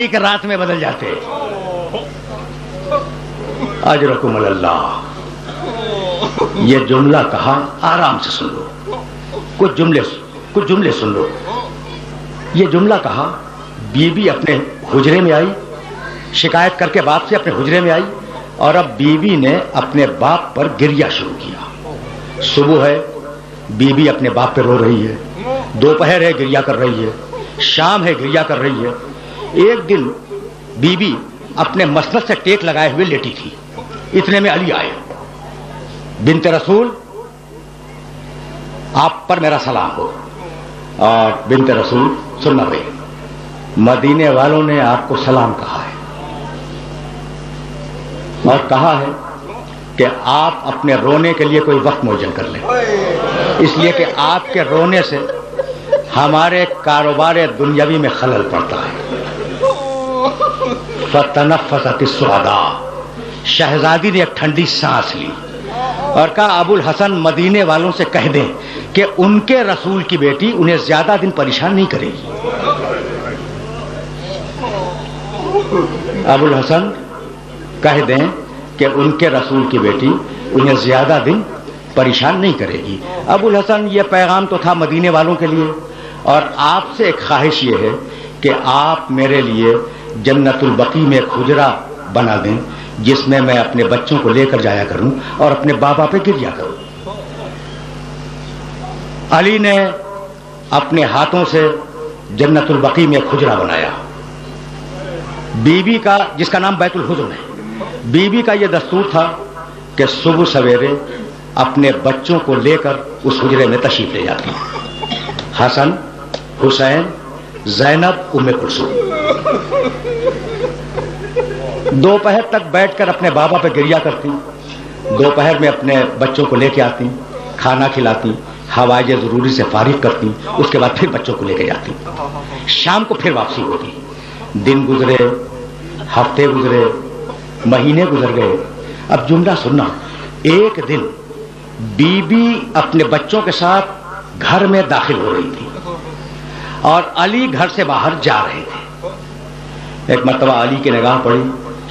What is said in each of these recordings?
ایک رات میں بدل جاتے. اجرکم اللہ. یہ جملہ کہا, آرام سے سن لو, کچھ جملے سن لو. یہ جملہ کہا, بیوی اپنے حجرے میں آئی, شکایت کر کے باپ سے اپنے حجرے میں آئی, اور اب بیوی نے اپنے باپ پر گریہ شروع کیا. صبح ہے, بیوی اپنے باپ پہ رو رہی ہے, دوپہر ہے گریہ کر رہی ہے, شام ہے گریہ کر رہی ہے. ایک دن بیوی اپنے مسند سے ٹیک لگائے ہوئے لیٹی تھی, اتنے میں علی آئے. بنت رسول, آپ پر میرا سلام ہو. اور بنت رسول سننا بھائی, مدینے والوں نے آپ کو سلام کہا ہے اور کہا ہے کہ آپ اپنے رونے کے لیے کوئی وقت معین کر لیں, اس لیے کہ آپ کے رونے سے ہمارے کاروبار دنیاوی میں خلل پڑتا ہے. فتنفست السعداء, شہزادی نے ایک ٹھنڈی سانس لی اور کہا ابو الحسن مدینے والوں سے کہہ دیں کہ ان کے رسول کی بیٹی انہیں زیادہ دن پریشان نہیں کرے گی. ابو الحسن کہہ دیں کہ ان کے رسول کی بیٹی انہیں زیادہ دن پریشان نہیں کرے گی. ابو الحسن, یہ پیغام تو تھا مدینے والوں کے لیے, اور آپ سے ایک خواہش یہ ہے کہ آپ میرے لیے جنت البقی میں ایک حجرہ بنا دیں جس میں میں اپنے بچوں کو لے کر جایا کروں اور اپنے بابا پہ گریا کروں. علی نے اپنے ہاتھوں سے جنت البقی میں ایک حجرہ بنایا. بیوی کا, جس کا نام بیت الحزن ہے, بیوی کا یہ دستور تھا کہ صبح سویرے اپنے بچوں کو لے کر اس حجرے میں تشریف لے جاتی. حسن, حسین, زینب, ام کلثوم. دوپہر تک بیٹھ کر اپنے بابا پہ گریا کرتی, دوپہر میں اپنے بچوں کو لے کے آتی, کھانا کھلاتی, حوائج ضروری سے فارغ کرتی, اس کے بعد پھر بچوں کو لے کے جاتی. شام کو پھر واپسی ہوتی. دن گزرے, ہفتے گزرے, مہینے گزر گئے. اب جملہ سننا, ایک دن بیوی اپنے بچوں کے ساتھ گھر میں داخل ہو رہی تھی اور علی گھر سے باہر جا رہے تھے. ایک مرتبہ علی کی نگاہ پڑی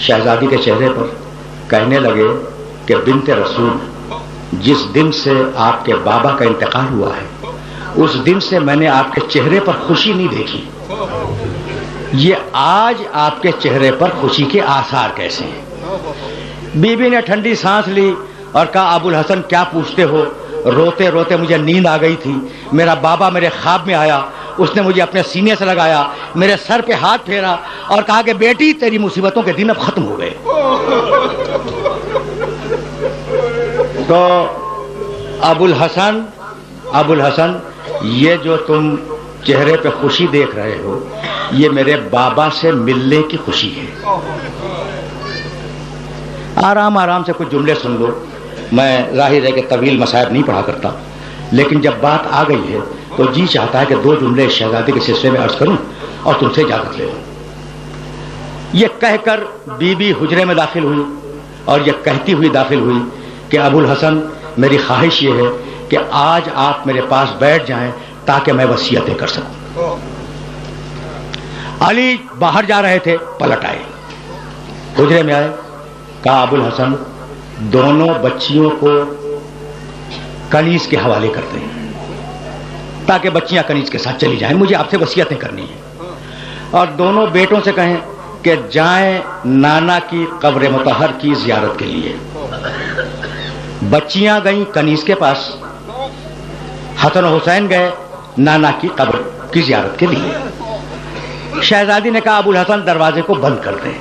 شہزادی کے چہرے پر, کہنے لگے کہ بنت رسول, جس دن سے آپ کے بابا کا انتقال ہوا ہے اس دن سے میں نے آپ کے چہرے پر خوشی نہیں دیکھی. یہ آج آپ کے چہرے پر خوشی کے آثار کیسے ہیں؟ بیوی نے ٹھنڈی سانس لی اور کہا ابو الحسن کیا پوچھتے ہو, روتے روتے مجھے نیند آ گئی تھی. میرا بابا میرے خواب میں آیا, اس نے مجھے اپنے سینے سے لگایا, میرے سر پہ ہاتھ پھیرا اور کہا کہ بیٹی تیری مصیبتوں کے دن اب ختم ہو گئے. تو ابو الحسن, یہ جو تم چہرے پہ خوشی دیکھ رہے ہو یہ میرے بابا سے ملنے کی خوشی ہے. آرام آرام سے کچھ جملے سن لو. میں ظاہر ہے کہ طویل مصائب نہیں پڑھا کرتا, لیکن جب بات آ گئی ہے تو جی چاہتا ہے کہ 2 جملے شہزادی کے سلسلے میں عرض کروں اور تم سے اجازت لے لوں. یہ کہہ کر بیوی حجرے میں داخل ہوئی اور یہ کہتی ہوئی داخل ہوئی کہ ابو الحسن, میری خواہش یہ ہے کہ آج آپ میرے پاس بیٹھ جائیں تاکہ میں وصیتیں کر سکوں. علی باہر جا رہے تھے, پلٹ آئے, حجرے میں آئے, کہا ابو الحسن دونوں بچیوں کو کنیز کے حوالے کرتے ہیں تاکہ بچیاں کنیز کے ساتھ چلی جائیں, مجھے آپ سے وصیتیں کرنی ہیں. اور دونوں بیٹوں سے کہیں کہ جائیں نانا کی قبر مطہر کی زیارت کے لیے. بچیاں گئیں کنیز کے پاس, حسن و حسین گئے نانا کی قبر کی زیارت کے لیے. شہزادی نے کہا ابو الحسن دروازے کو بند کر دیں.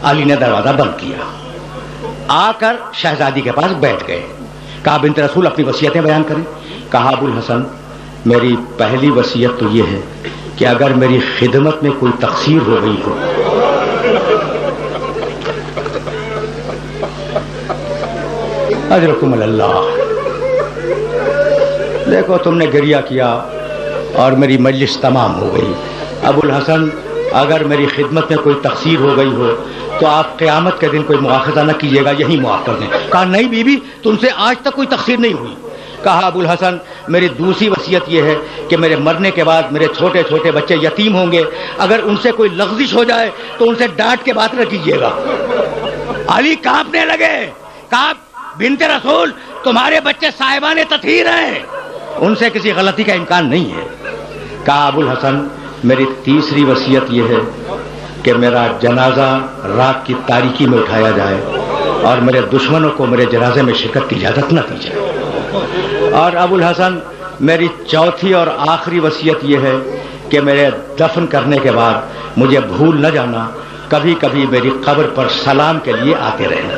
علی نے دروازہ بند کیا, آ کر شہزادی کے پاس بیٹھ گئے. کہا بنت رسول اپنی وصیتیں بیان کریں. کہا ابو الحسن میری پہلی وصیت تو یہ ہے کہ اگر میری خدمت میں کوئی تقصیر ہو گئی ہو اجرکم اللہ. دیکھو تم نے گریہ کیا اور میری مجلس تمام ہو گئی. ابو الحسن اگر میری خدمت میں کوئی تقصیر ہو گئی ہو تو آپ قیامت کے دن کوئی مواخذہ نہ کیجیے گا, یہی معاف کر دیں. کہا نہیں بیوی, تم سے آج تک کوئی تقصیر نہیں ہوئی. کہا ابو الحسن میری دوسری وصیت یہ ہے کہ میرے مرنے کے بعد میرے چھوٹے چھوٹے بچے یتیم ہوں گے، اگر ان سے کوئی لغزش ہو جائے تو ان سے ڈانٹ کے بات نہ کیجیے گا۔ علی کانپنے لگے، کہا بنت رسول تمہارے بچے صاحبان تطہیر ہیں، ان سے کسی غلطی کا امکان نہیں ہے۔ کہا ابو الحسن میری تیسری وصیت یہ ہے کہ میرا جنازہ رات کی تاریکی میں اٹھایا جائے اور میرے دشمنوں کو میرے جنازے میں شرکت کی اجازت نہ دی جائے۔ اور ابو الحسن میری چوتھی اور آخری وصیت یہ ہے کہ میرے دفن کرنے کے بعد مجھے بھول نہ جانا، کبھی کبھی میری قبر پر سلام کے لیے آتے رہنا۔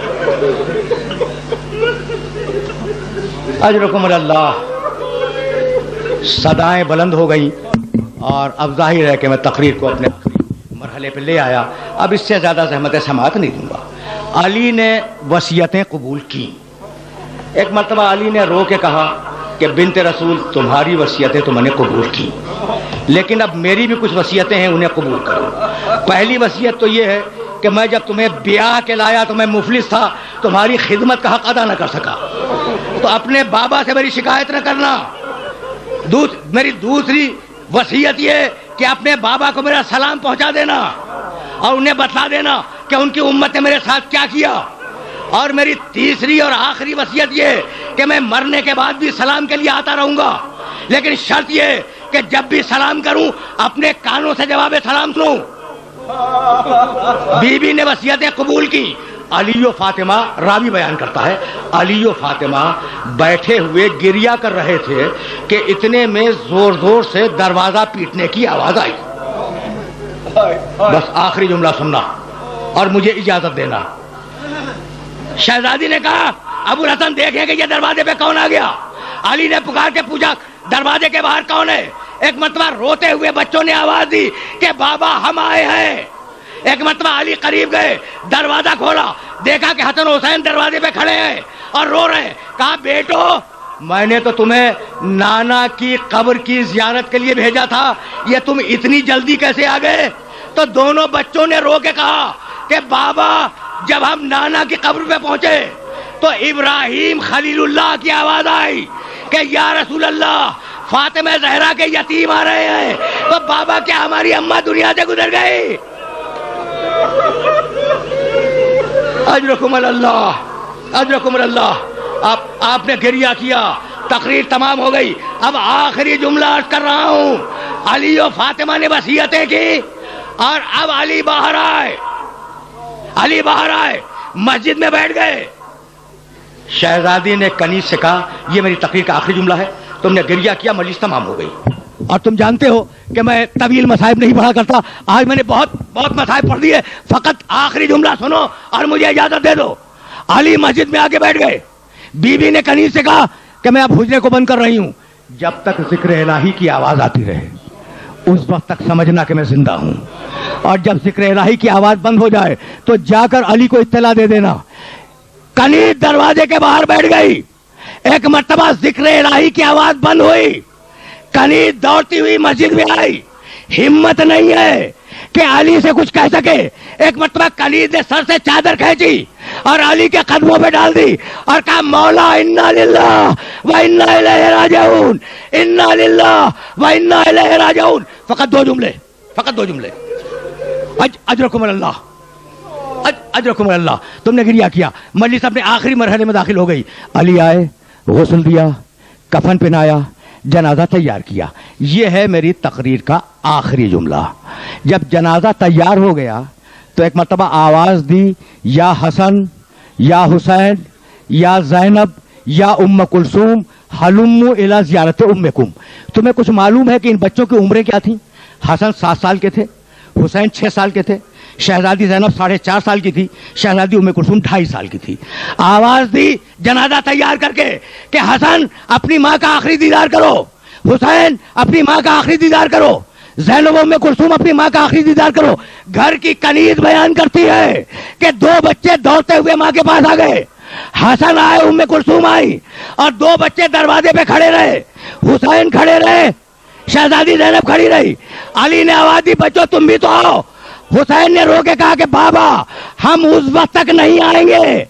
اجرکم اللہ۔ صدائیں بلند ہو گئیں اور اب ظاہر ہے کہ میں تقریر کو اپنے مرحلے پہ لے آیا، اب اس سے زیادہ زحمت سماعت نہیں دوں گا۔ علی نے وصیتیں قبول کی۔ ایک مرتبہ علی نے رو کے کہا کہ بنت رسول تمہاری وصیتیں تو میں نے قبول کی، لیکن اب میری بھی کچھ وصیتیں ہیں، انہیں قبول کرو۔ پہلی وصیت تو یہ ہے کہ میں جب تمہیں بیاہ کے لایا تو میں مفلس تھا، تمہاری خدمت کا حق ادا نہ کر سکا، تو اپنے بابا سے میری شکایت نہ کرنا۔ میری دوسری وصیت یہ کہ اپنے بابا کو میرا سلام پہنچا دینا اور انہیں بتلا دینا کہ ان کی امت نے میرے ساتھ کیا کیا۔ اور میری تیسری اور آخری وصیت یہ کہ میں مرنے کے بعد بھی سلام کے لیے آتا رہوں گا، لیکن شرط یہ کہ جب بھی سلام کروں اپنے کانوں سے جواب سلام سنوں۔ بی بی نے وصیتیں قبول کی۔ علی و فاطمہ، راوی بیان کرتا ہے، علی و فاطمہ بیٹھے ہوئے گریہ کر رہے تھے کہ اتنے میں زور زور سے دروازہ پیٹنے کی آواز آئی۔ بس آخری جملہ سننا اور مجھے اجازت دینا۔ شہزادی نے کہا ابو الحسن دیکھیں کہ یہ دروازے پہ کون آ گیا۔ علی نے پکار کے پوچھا دروازے کے باہر کون ہے؟ ایک مرتبہ روتے ہوئے بچوں نے آواز دی کہ بابا ہم آئے ہیں۔ ایک مرتبہ علی قریب گئے، دروازہ کھولا، دیکھا کہ حسن حسین دروازے پہ کھڑے ہیں اور رو رہے ہیں۔ کہا بیٹو میں نے تو تمہیں نانا کی قبر کی زیارت کے لیے بھیجا تھا، یہ تم اتنی جلدی کیسے آ گئے؟ تو دونوں بچوں نے رو کے کہا کہ بابا جب ہم نانا کی قبر پہ پہنچے تو ابراہیم خلیل اللہ کی آواز آئی کہ یا رسول اللہ فاطمہ زہرا کے یتیم آ رہے ہیں، تو بابا کیا ہماری اماں دنیا سے گزر گئی؟ اجرکم اللہ، اجرکم اللہ۔ آپ نے گریہ کیا، تقریر تمام ہو گئی۔ اب آخری جملہ عرض کر رہا ہوں۔ علی و فاطمہ نے وصیتیں کی اور اب علی باہر آئے، علی باہر آئے، مسجد میں بیٹھ گئے۔ شہزادی نے کنیز سے کہا یہ میری تقریر کا آخری جملہ ہے، تم نے گریہ کیا، مجلس تمام ہو گئی۔ اور تم جانتے ہو کہ میں طویل مصائب نہیں پڑھا کرتا، آج میں نے بہت مصائب پڑھ دیے، فقط آخری جملہ سنو اور مجھے اجازت دے دو۔ علی مسجد میں آ کے بیٹھ گئے۔ بی بی نے کنیز سے کہا کہ میں اب حجرے کو بند کر رہی ہوں، جب تک ذکر الہی کی آواز آتی رہے اس وقت تک سمجھنا کہ میں زندہ ہوں، اور جب ذکر الہی کی آواز بند ہو جائے تو جا کر علی کو اطلاع دے دینا۔ کنیز دروازے کے باہر بیٹھ گئی۔ ایک مرتبہ ذکر الہی کی آواز بند ہوئی، کنیز دوڑتی ہوئی مسجد میں آئی، ہمت نہیں ہے کہ علی سے کچھ کہہ سکے۔ ایک مرتبہ کنیز نے سر سے چادر کھینچی اور علی کے قدموں پہ ڈال دی اور کہا مولا انا للہ و انا الیہ راجعون، انا للہ و انا الیہ راجعون۔ فقط دو جملے، فقط دو جملے۔ اجرکم اللہ، اجرکم اللہ۔ تم نے گریہ کیا، مجلس اپنے آخری مرحلے میں داخل ہو گئی۔ علی آئے، غسل دیا، کفن پہنایا، جنازہ تیار کیا۔ یہ ہے میری تقریر کا آخری جملہ۔ جب جنازہ تیار ہو گیا تو ایک مرتبہ آواز دی یا حسن یا حسین یا زینب یا ام کلثوم حلموا الی زیارت امکم۔ تمہیں کچھ معلوم ہے کہ ان بچوں کی عمریں کیا تھیں؟ حسن 7 سال کے تھے، حسین 6 سال کے تھے، شہزادی زینب 4.5 سال کی تھی، شہزادی ام کلثوم 2.5 سال کی تھی۔ آواز دی جنازہ تیار کر کے کہ حسن اپنی ماں کا آخری دیدار کرو، حسین اپنی ماں کا آخری دیدار کرو، زینب ام کلثوم اپنی ماں کا آخری دیدار کرو۔ گھر کی کنیز بیان کرتی ہے کہ 2 بچے دوڑتے ہوئے ماں کے پاس آ گئے، حسن آئے، ام کلثوم آئی، اور 2 بچے دروازے پہ کھڑے رہے، حسین کھڑے رہے، شہزادی زینب کھڑی رہی۔ علی نے آواز دی بچوں تم بھی تو آؤ۔ حسین نے رو کے کہا کہ بابا ہم اس وقت تک نہیں آئیں گے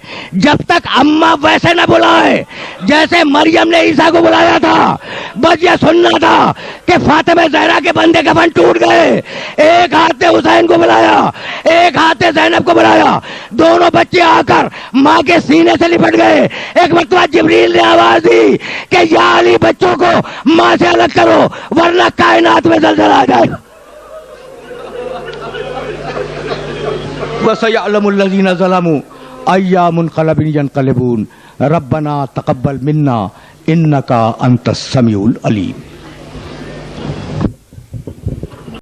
جب تک اماں ویسے نہ بلائے جیسے مریم نے عیسیٰ کو بلایا تھا. بس یہ سننا تھا کہ فاطمہ زہرا کے بندے کفن ٹوٹ گئے. ایک ہاتھ نے حسین کو بلایا, ایک ہاتھ نے زینب کو بلایا. دونوں بچے آ کر ماں کے سینے سے لپٹ گئے. ایک مرتبہ جبریل نے آواز دی کہ یا علی بچوں کو ماں سے الگ کرو ورنہ کائنات میں زلزلہ آ جائے گا. وَسَيَعْلَمُ الَّذِينَ ظَلَمُوا أَيَّ مُنْقَلَبٍ يَنْقَلِبُونَ رَبَّنَا تَقَبَّلْ مِنَّا إِنَّكَ أَنْتَ السَّمِيعُ الْعَلِيمُ.